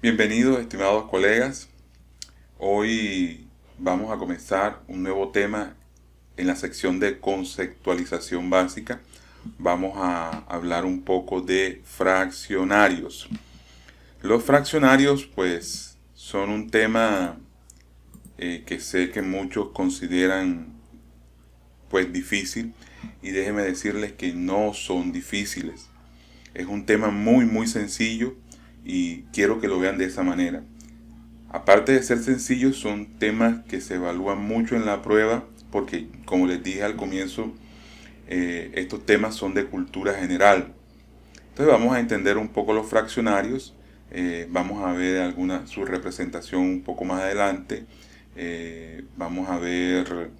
Bienvenidos, estimados colegas. Hoy vamos a comenzar un nuevo tema en la sección de conceptualización básica. Vamos a hablar un poco de fraccionarios. Los fraccionarios, pues, son un tema que sé que muchos consideran, pues, difícil. Y déjenme decirles que no son difíciles. Es un tema muy sencillo y quiero que lo vean de esa manera. Aparte de ser sencillos, son temas que se evalúan mucho en la prueba porque, como les dije al comienzo, estos temas son de cultura general. Entonces vamos a entender un poco los fraccionarios, vamos a ver su representación un poco más adelante, vamos a ver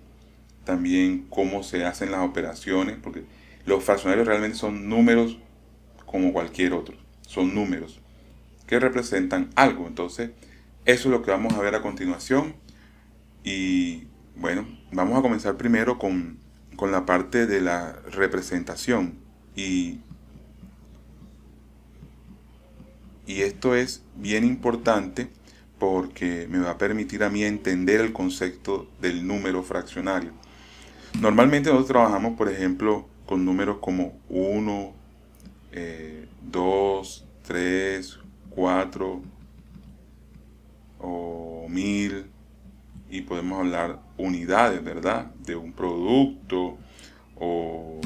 también cómo se hacen las operaciones, porque los fraccionarios realmente son números como cualquier otro, son números que representan algo. Entonces, eso es lo que vamos a ver a continuación. Y bueno, vamos a comenzar primero con la parte de la representación. Y esto es bien importante porque me va a permitir a mí entender el concepto del número fraccionario. Normalmente nosotros trabajamos, por ejemplo, con números como 1, 2, 3, 4 o 1000, y podemos hablar unidades, ¿verdad? De un producto o,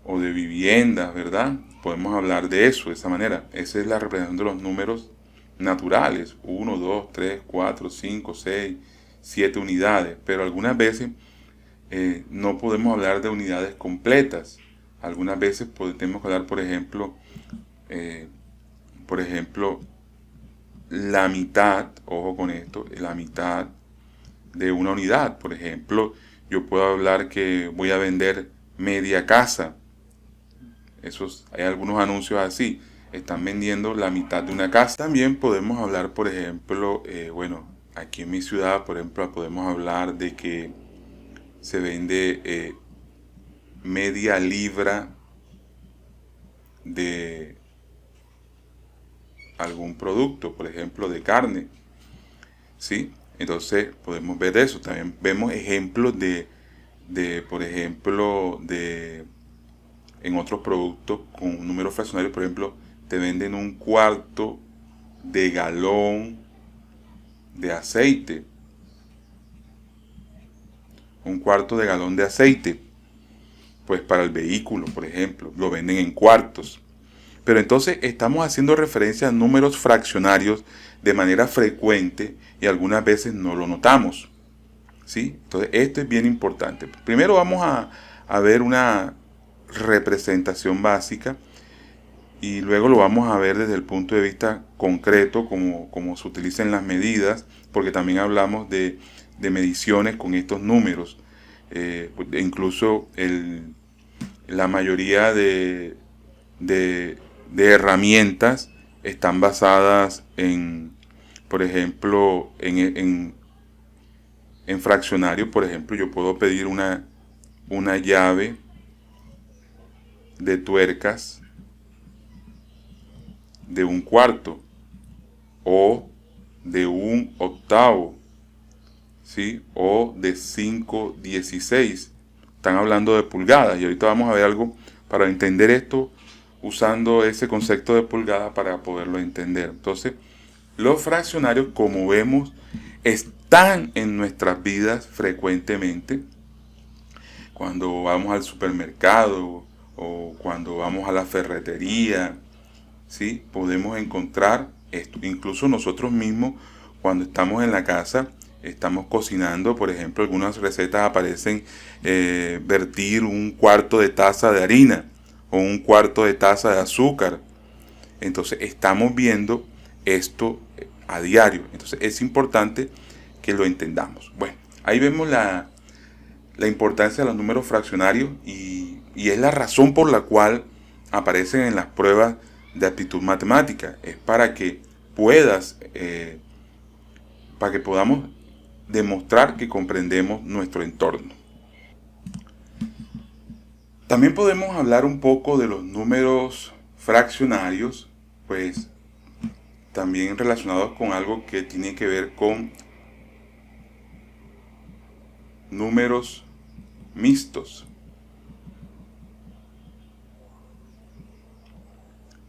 o de viviendas, ¿verdad? Podemos hablar de eso, de esa manera. Esa es la representación de los números naturales: 1, 2, 3, 4, 5, 6, 7 unidades. Pero algunas veces no podemos hablar de unidades completas. Algunas veces podemos hablar, eh, por ejemplo, la mitad, ojo con esto, la mitad de una unidad. Por ejemplo, yo puedo hablar que voy a vender media casa. Hay algunos anuncios así. Están vendiendo la mitad de una casa. También podemos hablar, por ejemplo, aquí en mi ciudad, por ejemplo, podemos hablar de que se vende media libra de algún producto, por ejemplo, de carne. ¿Sí? Entonces podemos ver eso. También vemos ejemplos por ejemplo, en otros productos con números fraccionarios. Por ejemplo, te venden un cuarto de galón de aceite. Un cuarto de galón de aceite. Pues para el vehículo, por ejemplo, lo venden en cuartos. Pero entonces estamos haciendo referencia a números fraccionarios de manera frecuente y algunas veces no lo notamos. ¿Sí? Entonces esto es bien importante. Primero vamos a ver una representación básica y luego lo vamos a ver desde el punto de vista concreto, como se utilizan las medidas, porque también hablamos de mediciones con estos números. Incluso la mayoría de herramientas están basadas por ejemplo, en fraccionario. Por ejemplo, yo puedo pedir una llave de tuercas de un cuarto o de un octavo, ¿sí? O de 5/16. Están hablando de pulgadas y ahorita vamos a ver algo para entender esto usando ese concepto de pulgada para poderlo entender. Entonces, los fraccionarios, como vemos, están en nuestras vidas frecuentemente. Cuando vamos al supermercado o cuando vamos a la ferretería, ¿sí? Podemos encontrar esto. Incluso nosotros mismos, cuando estamos en la casa, estamos cocinando, por ejemplo, algunas recetas aparecen vertir un cuarto de taza de harina o un cuarto de taza de azúcar. Entonces estamos viendo esto a diario. Entonces es importante que lo entendamos. Bueno, ahí vemos la importancia de los números fraccionarios y es la razón por la cual aparecen en las pruebas de aptitud matemática. Es para que podamos demostrar que comprendemos nuestro entorno. También podemos hablar un poco de los números fraccionarios, pues también relacionados con algo que tiene que ver con números mixtos.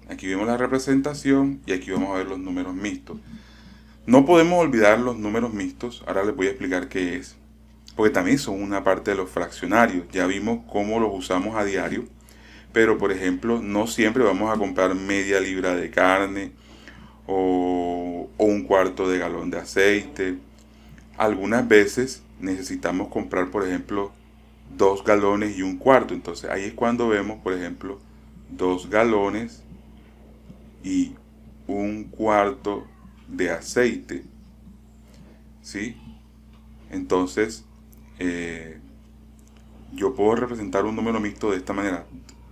Aquí vemos la representación y aquí vamos a ver los números mixtos. No podemos olvidar los números mixtos, ahora les voy a explicar qué es, porque también son una parte de los fraccionarios. Ya vimos cómo los usamos a diario, pero por ejemplo, no siempre vamos a comprar media libra de carne o un cuarto de galón de aceite. Algunas veces necesitamos comprar, por ejemplo, 2 galones y un cuarto. Entonces ahí es cuando vemos, por ejemplo, 2 galones y un cuarto de aceite, ¿sí? Entonces yo puedo representar un número mixto de esta manera: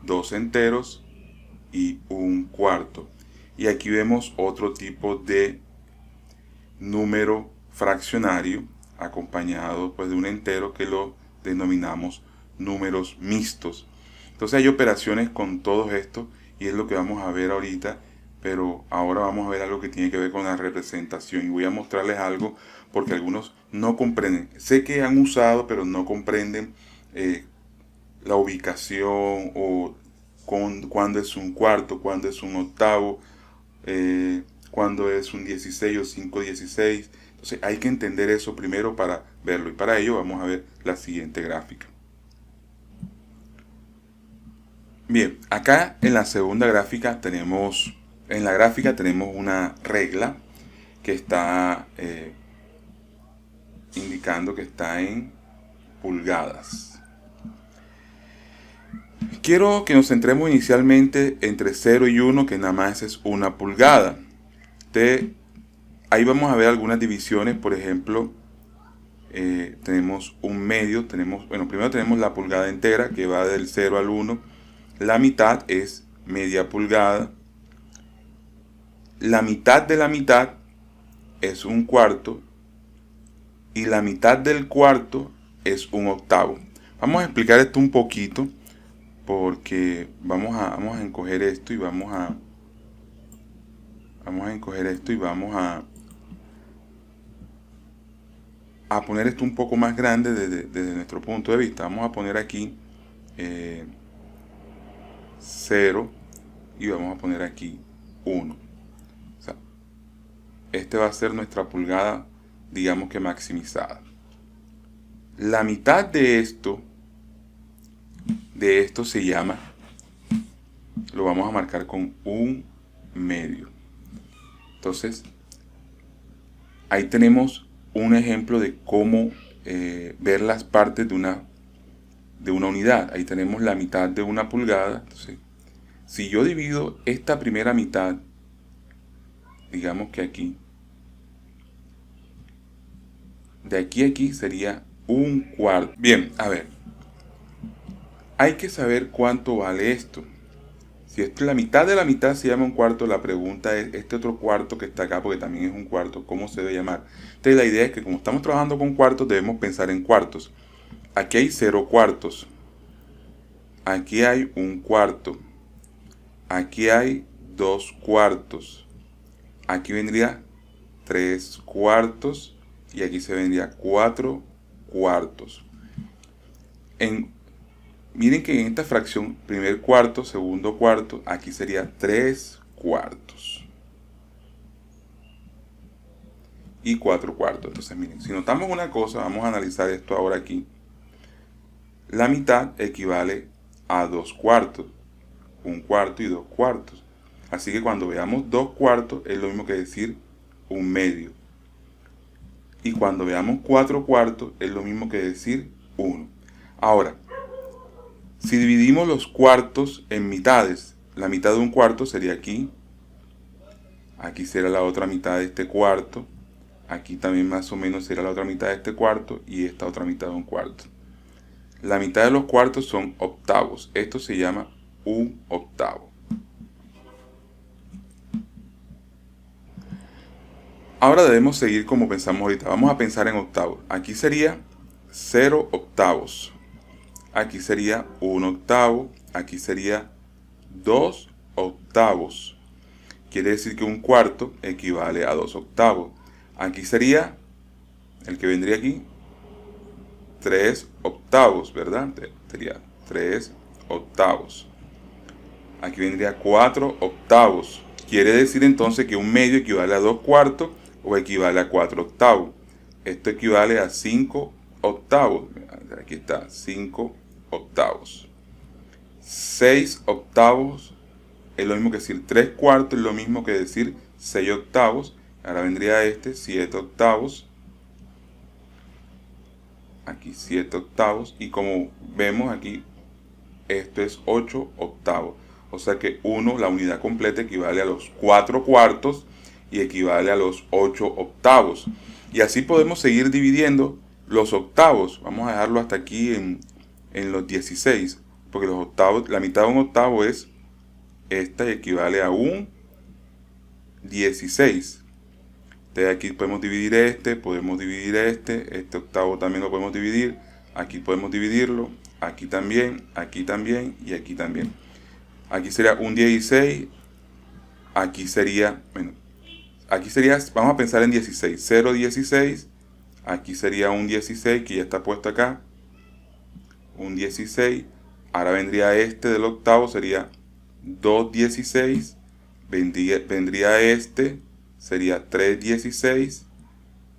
2 enteros y un cuarto. Y aquí vemos otro tipo de número fraccionario acompañado pues de un entero, que lo denominamos números mixtos. Entonces hay operaciones con todo esto y es lo que vamos a ver ahorita, pero ahora vamos a ver algo que tiene que ver con la representación y voy a mostrarles algo porque algunos no comprenden. Sé que han usado pero no comprenden la ubicación o cuándo es un cuarto, cuándo es un octavo, cuándo es un 16 o 5/16. Entonces hay que entender eso primero para verlo, y para ello vamos a ver la siguiente gráfica. Bien, acá en la segunda gráfica tenemos, una regla que está indicando que está en pulgadas. Quiero que nos centremos inicialmente entre 0 y 1, que nada más es una pulgada. Ahí vamos a ver algunas divisiones. Por ejemplo, tenemos un medio, primero tenemos la pulgada entera, que va del 0 al 1. La mitad es media pulgada. La mitad de la mitad es un cuarto. Y la mitad del cuarto es un octavo. Vamos a explicar esto un poquito, porque vamos a encoger esto y vamos a poner esto un poco más grande desde nuestro punto de vista. Vamos a poner aquí 0 y vamos a poner aquí 1. O sea, este va a ser nuestra pulgada, digamos que maximizada. La mitad de esto se llama, lo vamos a marcar con un medio. Entonces, ahí tenemos un ejemplo de cómo ver las partes de una unidad. Ahí tenemos la mitad de una pulgada. Entonces, si yo divido esta primera mitad, digamos que aquí, de aquí a aquí sería un cuarto. Bien, a ver, hay que saber cuánto vale esto. Si esto es la mitad de la mitad, se llama un cuarto. La pregunta es, este otro cuarto que está acá, porque también es un cuarto, ¿cómo se debe llamar? Entonces la idea es que como estamos trabajando con cuartos, debemos pensar en cuartos. Aquí hay 0 cuartos. Aquí hay un cuarto. Aquí hay 2 cuartos. Aquí vendría 3 cuartos. Y aquí se vendría 4 cuartos. Miren que en esta fracción, primer cuarto, segundo cuarto, aquí sería 3 cuartos. Y 4 cuartos. Entonces miren, si notamos una cosa, vamos a analizar esto ahora aquí. La mitad equivale a 2 cuartos. Un cuarto y 2 cuartos. Así que cuando veamos 2 cuartos es lo mismo que decir un medio. Y cuando veamos 4 cuartos es lo mismo que decir 1. Ahora, si dividimos los cuartos en mitades, la mitad de un cuarto sería aquí. Aquí será la otra mitad de este cuarto. Aquí también más o menos será la otra mitad de este cuarto y esta otra mitad de un cuarto. La mitad de los cuartos son octavos. Esto se llama un octavo. Ahora debemos seguir como pensamos ahorita. Vamos a pensar en octavos. Aquí sería 0 octavos. Aquí sería 1 octavo. Aquí sería 2 octavos. quiere decir que un cuarto equivale a 2 octavos. Aquí sería, el que vendría aquí, 3 octavos, ¿verdad? Sería 3 octavos. Aquí vendría 4 octavos. Quiere decir entonces que un medio equivale a 2 cuartos o equivale a 4 octavos. Esto equivale a 5 octavos. Aquí está, 5 octavos. 6 octavos es lo mismo que decir 3 cuartos, es lo mismo que decir 6 octavos. Ahora vendría 7 octavos. Aquí 7 octavos. Y como vemos aquí, esto es 8 octavos. O sea que 1, la unidad completa, equivale a los 4 cuartos y equivale a los 8 octavos. Y así podemos seguir dividiendo los octavos. Vamos a dejarlo hasta aquí en los 16. Porque los octavos, la mitad de un octavo es esta y equivale a un 16. Entonces aquí podemos dividir podemos dividir este octavo también lo podemos dividir, aquí podemos dividirlo, aquí también y aquí también. Aquí sería un 16, aquí sería, bueno, aquí sería, vamos a pensar en 16, 0, 16, aquí sería un 16 que ya está puesto acá, un 16, ahora vendría del octavo, sería 2, 16, vendría sería 3, 16,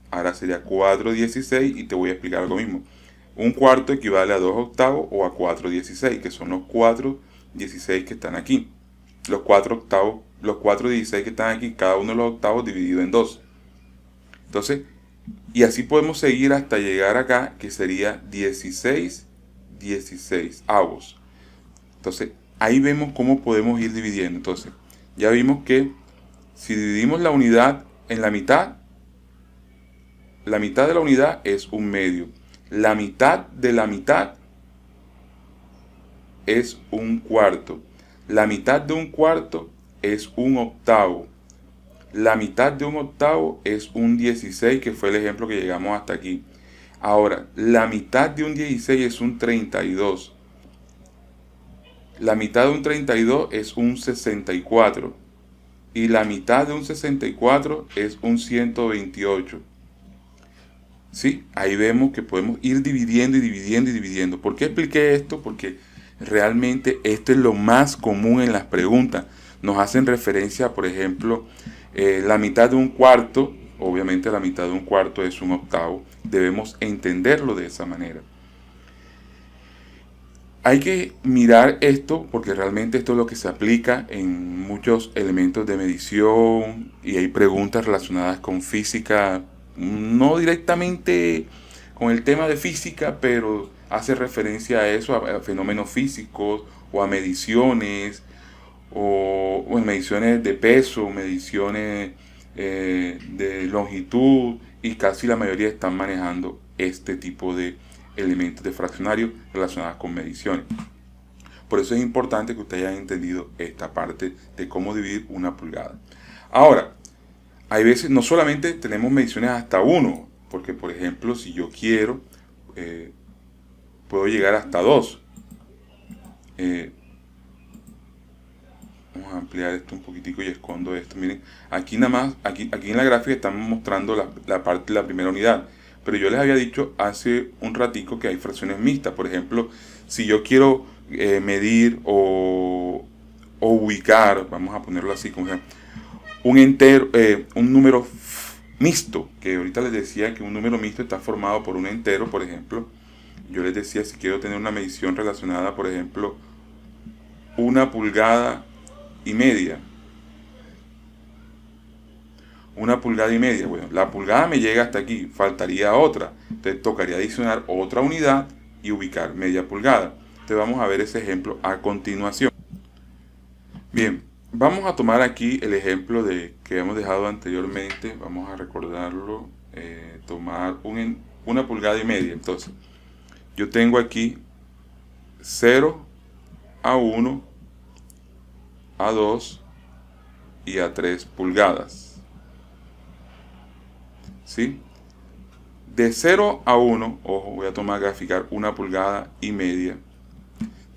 ahora sería 4, 16 y te voy a explicar algo mismo. Un cuarto equivale a 2 octavos o a 4, 16, que son los 4, 16 que están aquí. Los 4 octavos, los 4, 16 que están aquí, cada uno de los octavos dividido en 2. Entonces, y así podemos seguir hasta llegar acá, que sería 16, 16 avos. Entonces, ahí vemos cómo podemos ir dividiendo. Entonces, ya vimos que si dividimos la unidad en la mitad de la unidad es un medio. La mitad de la mitad es un cuarto. La mitad de un cuarto es un octavo. La mitad de un octavo es un 16, que fue el ejemplo que llegamos hasta aquí. Ahora, la mitad de un 16 es un 32. La mitad de un 32 es un 64. Y la mitad de un 64 es un 128. ¿Sí? Ahí vemos que podemos ir dividiendo y dividiendo y dividiendo. ¿Por qué expliqué esto? Porque realmente esto es lo más común en las preguntas. Nos hacen referencia, por ejemplo, la mitad de un cuarto. Obviamente la mitad de un cuarto es un octavo. Debemos entenderlo de esa manera. Hay que mirar esto porque realmente esto es lo que se aplica en muchos elementos de medición y hay preguntas relacionadas con física, no directamente con el tema de física, pero hace referencia a eso, a fenómenos físicos o a mediciones o en mediciones de peso, mediciones de longitud y casi la mayoría están manejando este tipo de elementos de fraccionario relacionados con mediciones. Por eso es importante que ustedes hayan entendido esta parte de cómo dividir una pulgada. Ahora, hay veces no solamente tenemos mediciones hasta 1, porque por ejemplo si yo quiero puedo llegar hasta 2. Vamos a ampliar esto un poquitico y escondo esto. Miren, aquí nada más, aquí en la gráfica estamos mostrando la parte de la primera unidad. Pero yo les había dicho hace un ratico que hay fracciones mixtas. Por ejemplo, si yo quiero medir o ubicar, vamos a ponerlo así, como un entero, un número mixto, que ahorita les decía que un número mixto está formado por un entero, por ejemplo. Yo les decía, si quiero tener una medición relacionada, por ejemplo, 1,5 pulgadas. 1,5 pulgadas. Bueno, la pulgada me llega hasta aquí, faltaría otra. Entonces tocaría adicionar otra unidad y ubicar media pulgada. Entonces vamos a ver ese ejemplo a continuación. Bien, vamos a tomar aquí el ejemplo que hemos dejado anteriormente. Vamos a recordarlo. Tomar 1,5 pulgadas. Entonces, yo tengo aquí 0 a 1, a 2 y a 3 pulgadas. ¿Sí? De 0 a 1, ojo, voy a tomar graficar 1,5 pulgadas.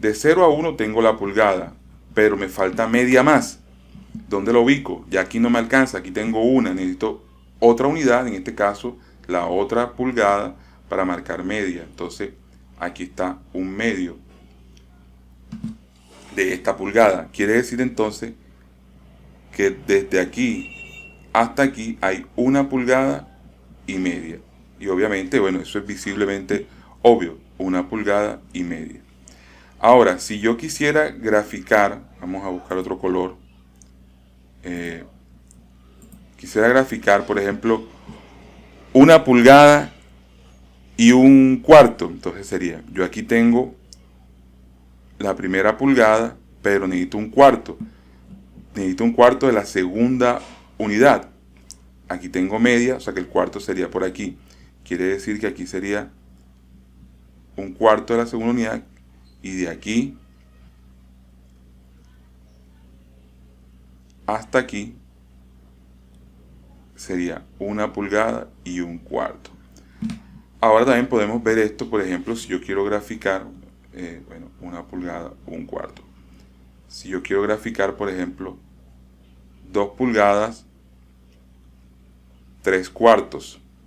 De 0 a 1 tengo la pulgada, pero me falta media más. ¿dónde lo ubico? Ya aquí no me alcanza, aquí tengo una, necesito otra unidad, en este caso la otra pulgada para marcar media. Entonces aquí está un medio de esta pulgada. Quiere decir entonces que desde aquí hasta aquí hay 1,5 pulgadas. Y obviamente, bueno, eso es visiblemente obvio, 1,5 pulgadas. Ahora, si yo quisiera graficar, vamos a buscar otro color. Quisiera graficar, por ejemplo, 1,25 pulgadas. Entonces sería, yo aquí tengo la primera pulgada, pero necesito un cuarto. Necesito un cuarto de la segunda unidad. Aquí tengo media, o sea que el cuarto sería por aquí. Quiere decir que aquí sería un cuarto de la segunda unidad, y de aquí hasta aquí sería 1,25 pulgadas. Ahora también podemos ver esto, por ejemplo, si yo quiero graficar, 1,25 pulgadas. Si yo quiero graficar, por ejemplo, 2,3 pulgadas.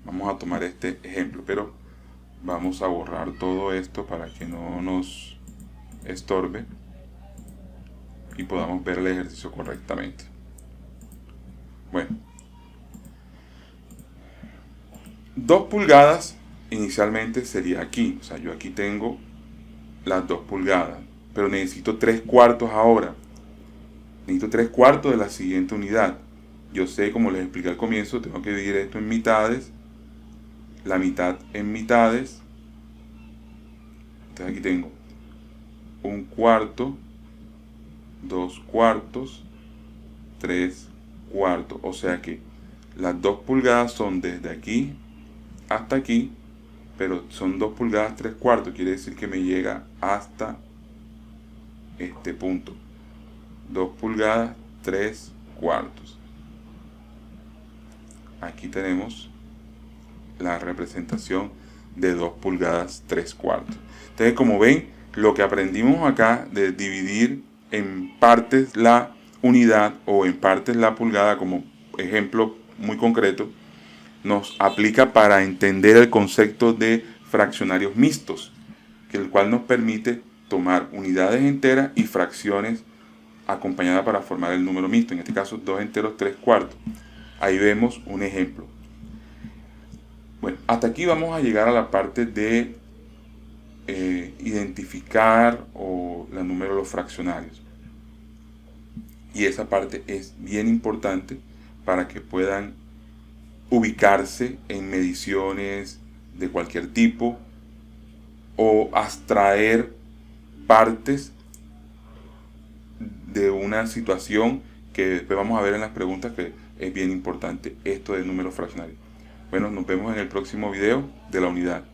Vamos a tomar este ejemplo, pero vamos a borrar todo esto para que no nos estorbe y podamos ver el ejercicio correctamente. Bueno, 2 pulgadas inicialmente sería aquí, o sea, yo aquí tengo las 2 pulgadas, pero necesito 3/4 ahora. Necesito 3/4 de la siguiente unidad. Yo sé, como les expliqué al comienzo, tengo que dividir esto en mitades, la mitad en mitades. Entonces aquí tengo 1/4, 2/4, 3/4. O sea que las 2 pulgadas son desde aquí hasta aquí, pero son 2 pulgadas 3/4. Quiere decir que me llega hasta este punto. 2 pulgadas 3/4. Aquí tenemos la representación de 2 pulgadas 3/4. Entonces, como ven, lo que aprendimos acá de dividir en partes la unidad o en partes la pulgada, como ejemplo muy concreto, nos aplica para entender el concepto de fraccionarios mixtos, que el cual nos permite tomar unidades enteras y fracciones acompañadas para formar el número mixto, en este caso 2 enteros 3/4. Ahí vemos un ejemplo. Bueno, hasta aquí vamos a llegar a la parte de identificar o la número de los fraccionarios. Y esa parte es bien importante para que puedan ubicarse en mediciones de cualquier tipo o abstraer partes de una situación que después vamos a ver en las preguntas, que es bien importante esto del número fraccionario. Bueno, nos vemos en el próximo video de la unidad.